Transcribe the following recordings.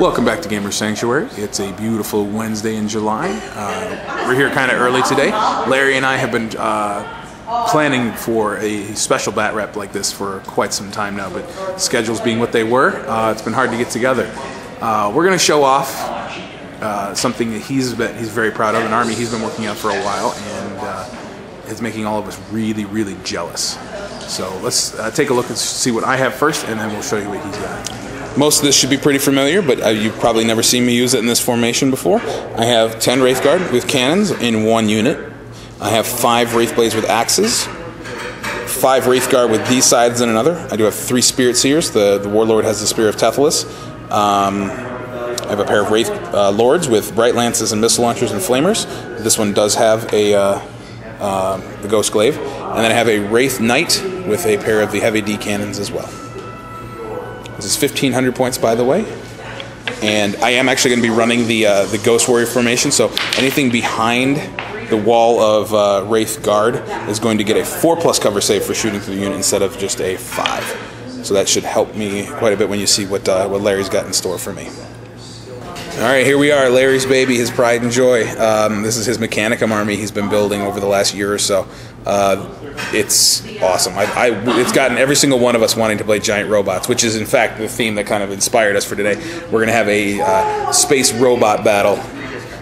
Welcome back to Gamer Sanctuary. It's a beautiful Wednesday in July. We're here kind of early today. Larry and I have been planning for a special bat rep like this for quite some time now, but schedules being what they were, it's been hard to get together. We're going to show off something that he's very proud of, an army he's been working on for a while, and it's making all of us really, really jealous. So let's take a look and see what I have first, and then we'll show you what he's got. Most of this should be pretty familiar, but you've probably never seen me use it in this formation before. I have 10 Wraith Guard with cannons in one unit. I have 5 Wraith Blades with axes, 5 Wraith Guard with these sides and another. I do have 3 Spirit Seers. The Warlord has the Spear of Tethylus. I have a pair of Wraith Lords with Bright Lances and Missile Launchers and Flamers. This one does have the Ghost Glaive. And then I have a Wraith Knight with a pair of the Heavy D Cannons as well. This is 1,500 points, by the way. And I am actually going to be running the Ghost Warrior formation, so anything behind the wall of Wraith Guard is going to get a 4+ cover save for shooting through the unit instead of just a 5. So that should help me quite a bit when you see what Larry's got in store for me. Alright, here we are, Larry's baby, his pride and joy. This is his Mechanicum army he's been building over the last year or so. It's awesome. It's gotten every single one of us wanting to play giant robots, which is in fact the theme that kind of inspired us for today. We're going to have a space robot battle.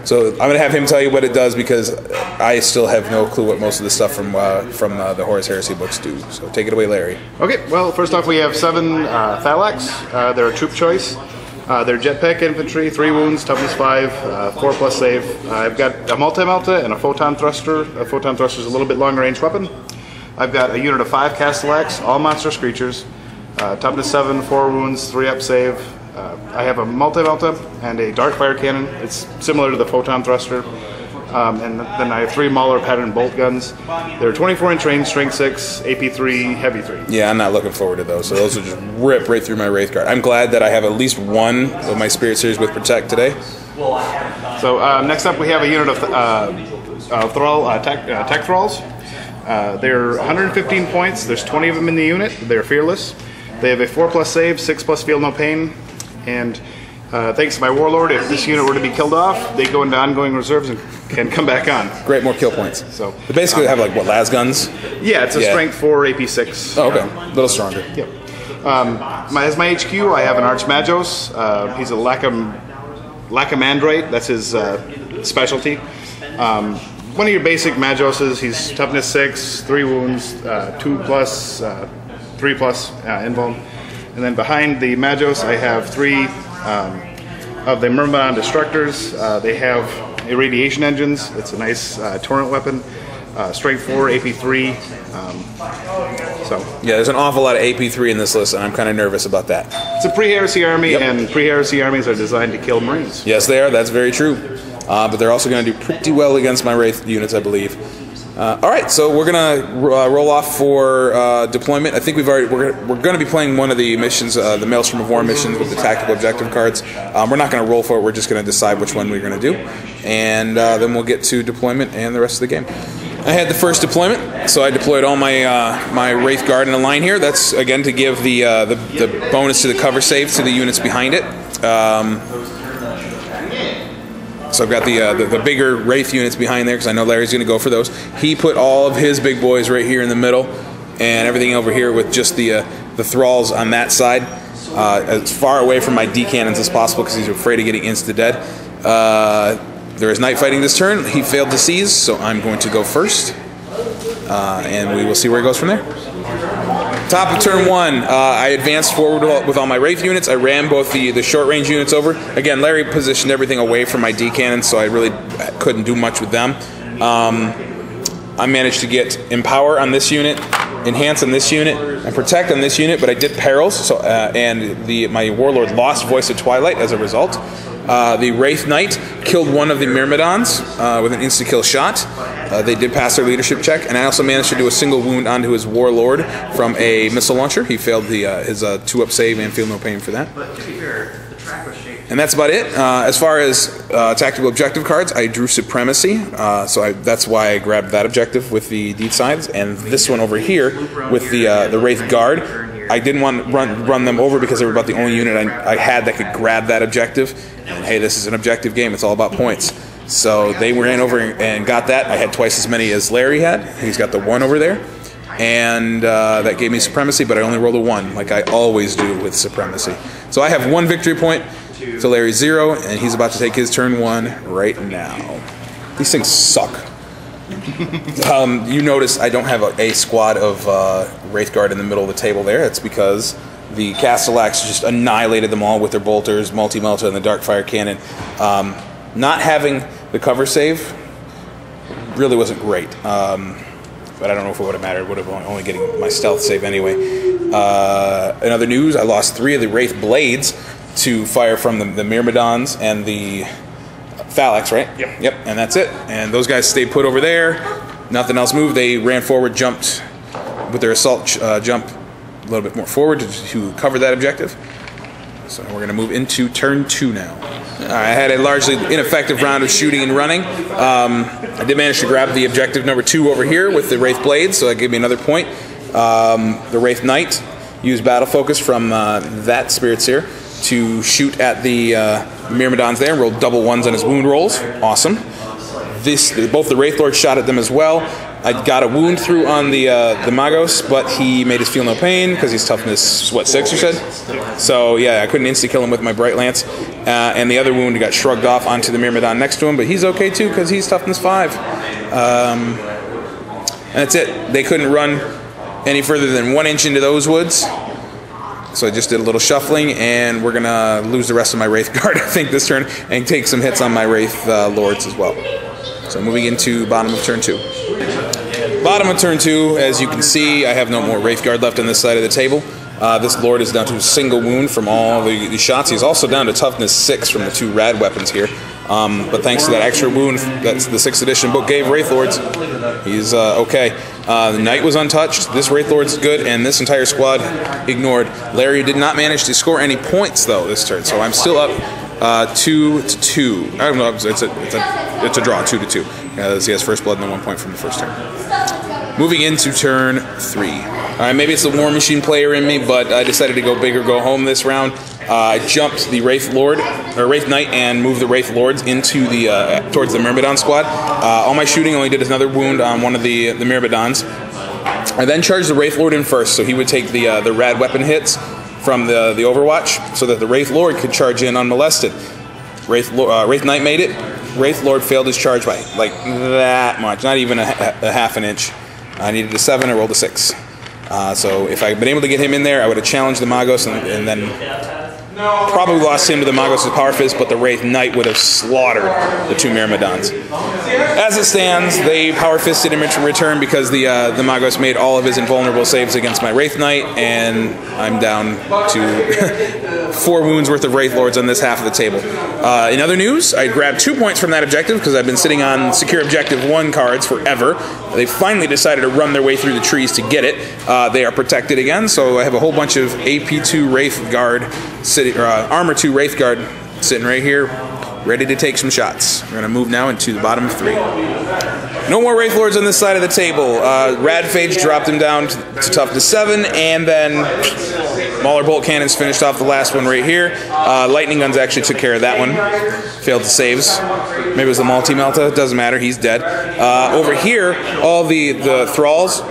So I'm going to have him tell you what it does, because I still have no clue what most of the stuff from the Horus Heresy books do. So take it away, Larry. Okay, well, first off we have 7 Thalax. They're a troop choice. They're jetpack infantry, 3 wounds, toughness 5, 4+ save. I've got a multi-melta and a photon thruster. A photon thruster is a little bit longer range weapon. I've got a unit of 5 Castellax, all monster screechers. Toughness 7, 4 wounds, 3 up save. I have a multi-melta and a dark fire cannon. It's similar to the photon thruster. And then I have 3 Mauler pattern bolt guns. They're 24-inch range, strength 6, AP 3, heavy 3. Yeah, I'm not looking forward to those. So those will just rip right through my Wraith Guard. I'm glad that I have at least one of my Spirit Series with Protect today. So next up we have a unit of Tech Thralls. They're 115 points. There's 20 of them in the unit. They're fearless. They have a 4+ save, 6+ feel no pain, and thanks to my Warlord, if this unit were to be killed off, they go into ongoing reserves and can come back on. Great, more kill points. So they basically have like what, las guns? Yeah, it's a strength 4, AP 6. Oh, okay, a little stronger. Yep. As my HQ, I have an Archmagos. He's a Lacomandrite. That's his specialty. One of your basic Magoses. He's toughness 6, 3 wounds, 2+, 3+ invuln. And then behind the Magos, I have 3 of the Myrmidon Destructors. They have irradiation engines. It's a nice torrent weapon. Strength 4, AP 3. Yeah, there's an awful lot of AP 3 in this list, and I'm kind of nervous about that. It's a pre-heresy army, yep. And pre-heresy armies are designed to kill Marines. Yes, they are. That's very true. But they're also going to do pretty well against my Wraith units, I believe. Alright, so we're going to roll off for deployment. I think we're going to be playing one of the missions, the Maelstrom of War missions with the tactical objective cards. We're not going to roll for it, we're just going to decide which one we're going to do. And then we'll get to deployment and the rest of the game. I had the first deployment, so I deployed all my my Wraith Guard in a line here. That's, again, to give the bonus to the cover save to the units behind it. So I've got the bigger Wraith units behind there, because I know Larry's going to go for those. He put all of his big boys right here in the middle, and everything over here with just the Thralls on that side, as far away from my D cannons as possible, because he's afraid of getting insta-dead. There is night fighting this turn. He failed to seize, so I'm going to go first, and we will see where he goes from there. Top of turn 1, I advanced forward with all my Wraith units. I ran both the short-range units over. Again, Larry positioned everything away from my D cannons, so I really couldn't do much with them. I managed to get Empower on this unit, Enhance on this unit, and Protect on this unit, but I did Perils, so and my Warlord lost Voice of Twilight as a result. The Wraith Knight killed one of the Myrmidons with an insta-kill shot. They did pass their leadership check, and I also managed to do a single wound onto his Warlord from a missile launcher. He failed his 2-up save and feel no pain for that. And that's about it. As far as tactical objective cards, I drew Supremacy, so that's why I grabbed that objective with the deed sides, and this one over here with the Wraith Guard. I didn't want to run them over because they were about the only unit I had that could grab that objective. And hey, this is an objective game. It's all about points. So they ran over and got that. I had twice as many as Larry had. He's got the 1 over there. And that gave me supremacy, but I only rolled a 1, like I always do with supremacy. So I have 1 victory point to Larry's 0, and he's about to take his turn 1 right now. These things suck. You notice I don't have a squad of Wraithguard in the middle of the table there. That's because the Castellax just annihilated them all with their bolters, multi-melta, and the Darkfire Cannon. Not having the cover save really wasn't great. But I don't know if it would have mattered. Would have only getting my stealth save anyway. In other news, I lost 3 of the Wraith Blades to fire from the Myrmidons and the Thallax, right? Yep, and that's it. And those guys stayed put over there. Nothing else moved. They ran forward, jumped with their assault jump a little bit more forward to cover that objective. So we're going to move into turn 2 now. I had a largely ineffective round of shooting and running. I did manage to grab the objective number 2 over here with the Wraith Blades, so that gave me another point. The Wraith Knight used Battle Focus from that Spirit Seer to shoot at the Myrmidons there and rolled double 1s on his wound rolls. Awesome. Both the Wraith Lords shot at them as well. I got a wound through on the Magos, but he made us feel no pain because he's toughness, what, 6 you said? So yeah, I couldn't insta-kill him with my Bright Lance. And the other wound got shrugged off onto the Myrmidon next to him, but he's okay too because he's toughness 5. And that's it. They couldn't run any further than 1 inch into those woods. So I just did a little shuffling, and we're going to lose the rest of my Wraith Guard, I think, this turn, and take some hits on my Wraith Lords as well. So moving into bottom of turn 2. Bottom of turn 2, as you can see, I have no more Wraith Guard left on this side of the table. This Lord is down to a single wound from all the shots. He's also down to toughness 6 from the 2 rad weapons here. But thanks to that extra wound that the 6th edition book gave Wraith Lords, he's okay. The Knight was untouched, this Wraith Lord's good, and this entire squad ignored. Larry did not manage to score any points, though, this turn, so I'm still up 2-2. I don't know, it's a draw, 2-2. He has first blood and then 1 point from the first turn. Moving into turn 3. Alright, maybe it's the War Machine player in me, but I decided to go big or go home this round. I jumped the Wraith Lord, or Wraith Knight, and moved the Wraith Lords into the towards the Myrmidon squad. All my shooting only did another wound on one of the Myrmidons. I then charged the Wraith Lord in first, so he would take the rad weapon hits from the Overwatch, so that the Wraith Lord could charge in unmolested. Wraith Knight made it. Wraith Lord failed his charge by like that much, not even a half an inch. I needed a 7, I rolled a 6. So if I had been able to get him in there, I would have challenged the Magos and then probably lost him to the Magos' Power Fist, but the Wraith Knight would have slaughtered the 2 Myrmidons. As it stands, they Power Fisted him in return because the Magos made all of his invulnerable saves against my Wraith Knight, and I'm down to 4 wounds worth of Wraith Lords on this half of the table. In other news, I grabbed 2 points from that objective because I've been sitting on Secure Objective 1 cards forever. They finally decided to run their way through the trees to get it. They are protected again, so I have a whole bunch of AP2 Wraith Guard sitting, Armor 2 Wraith Guard sitting right here, ready to take some shots. We're going to move now into the bottom of 3. No more Wraith Lords on this side of the table. Rad Phage dropped him down to toughness 7, and then Mauler Bolt Cannons finished off the last one right here. Lightning Guns actually took care of that one. Failed to saves. Maybe it was the Multi-Melta. Doesn't matter. He's dead. Over here, all the Thralls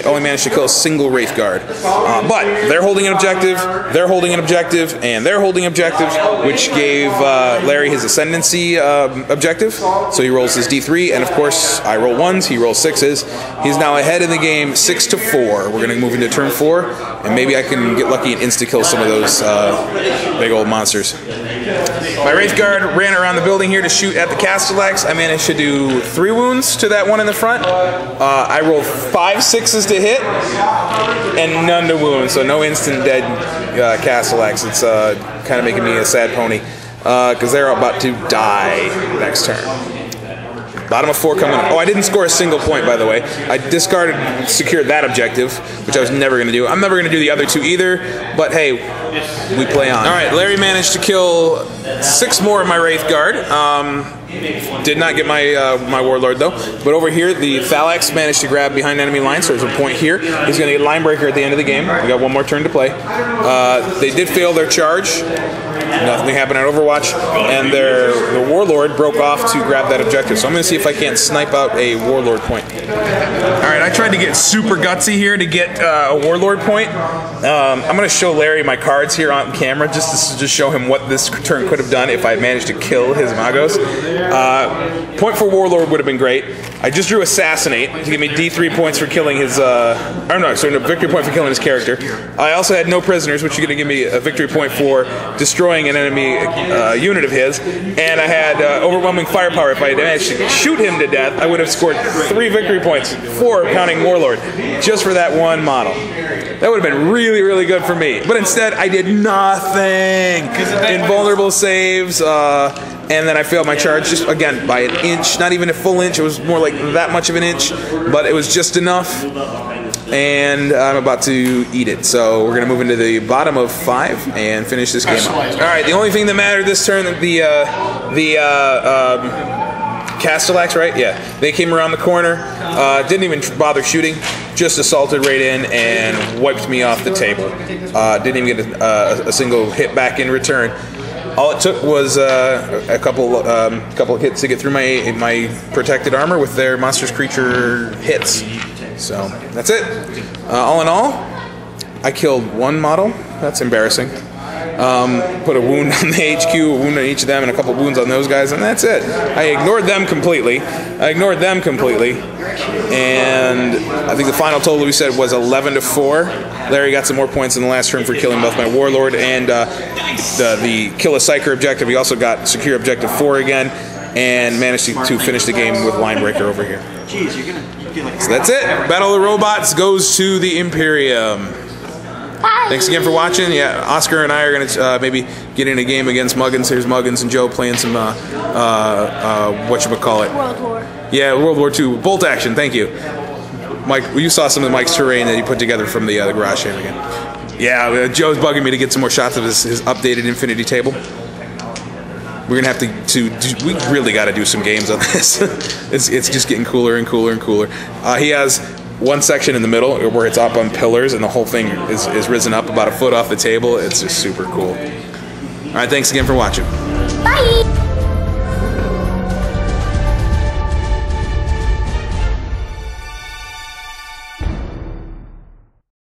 only managed to kill a single Wraith Guard. But they're holding an objective, they're holding an objective, and they're holding objectives, which gave Larry his Ascendancy objective. So he rolls his D3, and of course, I roll 1s, he rolls 6s. He's now ahead in the game 6-4. We're going to move into turn 4, and maybe I can get lucky and insta-kill some of those big old monsters. My Wraith Guard ran around the building here to shoot at the Castellax. I managed to do 3 wounds to that one in the front. I rolled 5 6s to hit, and none to wound, so no instant dead Castellax. It's kind of making me a sad pony, because they're about to die next turn. Bottom of 4 coming up. Oh, I didn't score a single point, by the way. I discarded, secured that objective, which I was never going to do. I'm never going to do the other 2 either, but hey, we play on. Alright, Larry managed to kill 6 more of my Wraith Guard. Did not get my my Warlord though. But over here, the Thalax managed to grab behind enemy lines, so there's a point here. He's going to get Line Breaker at the end of the game. We got one more turn to play. They did fail their charge. Nothing happened on Overwatch, and the Warlord broke off to grab that objective. So I'm going to see if I can't snipe out a Warlord point. Alright, I tried to get super gutsy here to get a Warlord point. I'm going to show Larry my cards here on camera just to just show him what this turn could have done if I managed to kill his Magos. Point for Warlord would have been great. I just drew Assassinate to give me D3 points for killing his, no, victory point for killing his character. I also had no prisoners, which is going to give me a victory point for destroying an enemy unit of his. And I had overwhelming firepower. If I had managed to shoot him to death, I would have scored 3 victory points, 4 counting Warlord, just for that one model. That would have been really, really good for me. But instead, I did nothing. Invulnerable saves, and then I failed my charge just, again, by an inch. Not even a full inch. It was more like that much of an inch. But it was just enough. And I'm about to eat it. So we're going to move into the bottom of 5 and finish this game off. Alright, the only thing that mattered this turn, Castellax, right? Yeah. They came around the corner, didn't even bother shooting, just assaulted right in and wiped me off the table. Didn't even get a single hit back in return. All it took was a couple of hits to get through my protected armor with their monstrous creature hits. So that's it. All in all, I killed 1 model. That's embarrassing. Put a wound on the HQ, a wound on each of them, and a couple wounds on those guys, and that's it. I ignored them completely. And I think the final total we said was 11-4. Larry got some more points in the last turn for killing both my Warlord and the Kill a Psyker objective. He also got Secure Objective 4 again, and managed to finish the game with Line Breaker over here. So that's it. Battle of the Robots goes to the Imperium. Thanks again for watching. Yeah, Oscar and I are going to maybe get in a game against Muggins. Here's Muggins and Joe playing some, whatchamacallit? World War. Yeah, World War II. Bolt action, thank you. Mike, you saw some of Mike's terrain that he put together from the garage shed again. Yeah, Joe's bugging me to get some more shots of his updated Infinity table. We're going to have to we really got to do some games on this. It's just getting cooler and cooler and cooler. He has one section in the middle where it's up on pillars and the whole thing is risen up about a foot off the table. It's just super cool. Alright, thanks again for watching. Bye!